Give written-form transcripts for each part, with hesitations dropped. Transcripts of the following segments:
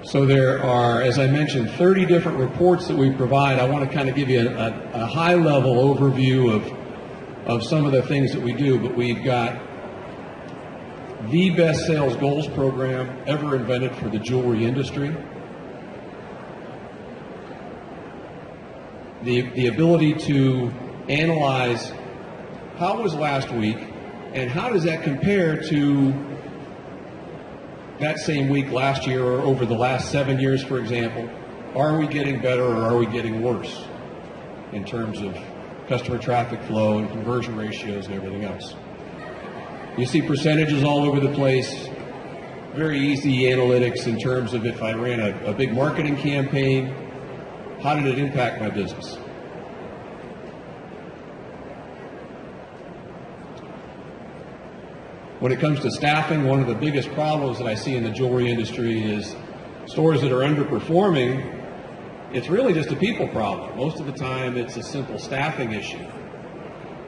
So there are, as I mentioned, 30 different reports that we provide. I want to kind of give you a high-level overview of some of the things that we do, but we've got the best sales goals program ever invented for the jewelry industry. The ability to analyze how was last week and how does that compare to that same week last year or over the last 7 years, for example. Are we getting better or are we getting worse in terms of customer traffic flow and conversion ratios and everything else? You see percentages all over the place, very easy analytics in terms of if I ran a big marketing campaign, how did it impact my business? When it comes to staffing, one of the biggest problems that I see in the jewelry industry is stores that are underperforming. It's really just a people problem. Most of the time, it's a simple staffing issue.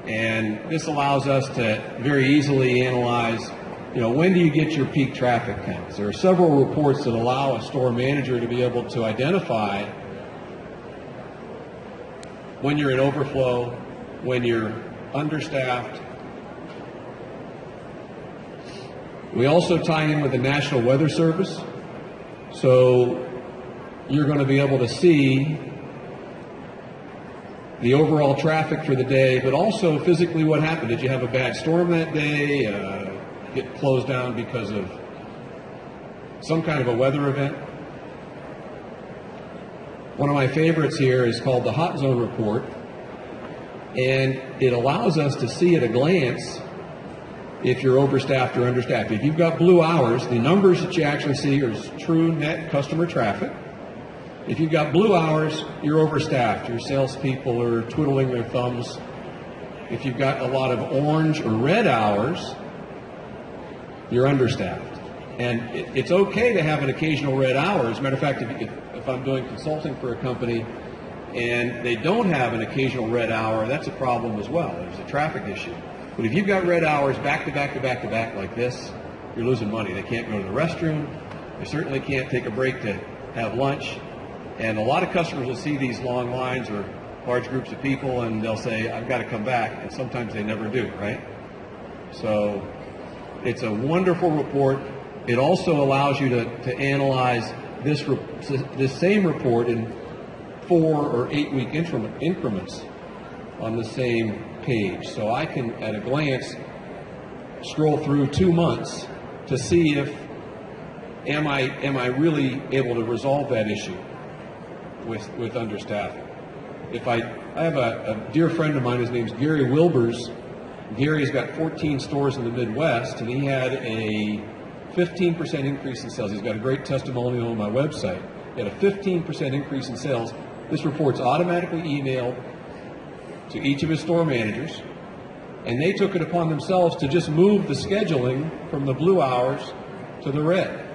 And this allows us to very easily analyze, when do you get your peak traffic counts? There are several reports that allow a store manager to be able to identify when you're in overflow, when you're understaffed. We also tie in with the National Weather Service, so you're going to be able to see the overall traffic for the day, but also physically what happened. Did you have a bad storm that day, get closed down because of some kind of a weather event? One of my favorites here is called the Hot Zone Report, and it allows us to see at a glance if you're overstaffed or understaffed. If you've got blue hours, the numbers that you actually see are true net customer traffic. If you've got blue hours, you're overstaffed. Your salespeople are twiddling their thumbs. If you've got a lot of orange or red hours, you're understaffed. And it's okay to have an occasional red hour. As a matter of fact, if I'm doing consulting for a company and they don't have an occasional red hour, that's a problem as well. There's a traffic issue. But if you've got red hours back to back to back to back like this, you're losing money. They can't go to the restroom. They certainly can't take a break to have lunch. And a lot of customers will see these long lines or large groups of people, and they'll say, I've got to come back. And sometimes they never do, right? So it's a wonderful report. It also allows you to analyze this same report in 4 or 8 week increments on the same page. So I can, at a glance, scroll through 2 months to see if am I really able to resolve that issue with understaffing. If I have a dear friend of mine, his name's Gary Wilbers. Gary's got 14 stores in the Midwest, and he had a 15% increase in sales. He's got a great testimonial on my website. He had a 15% increase in sales. This report's automatically emailed to each of his store managers, and they took it upon themselves to just move the scheduling from the blue hours to the red.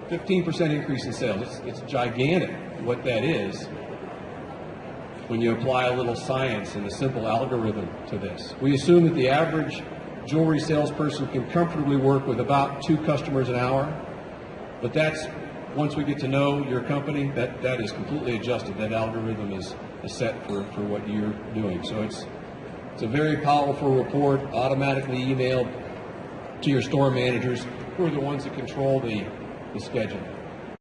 15% increase in sales. It's gigantic what that is when you apply a little science and a simple algorithm to this. We assume that the average jewelry salesperson can comfortably work with about 2 customers an hour, but that's, once we get to know your company, that is completely adjusted. That algorithm is set for what you're doing. So it's a very powerful report, automatically emailed to your store managers, who are the ones that control the schedule.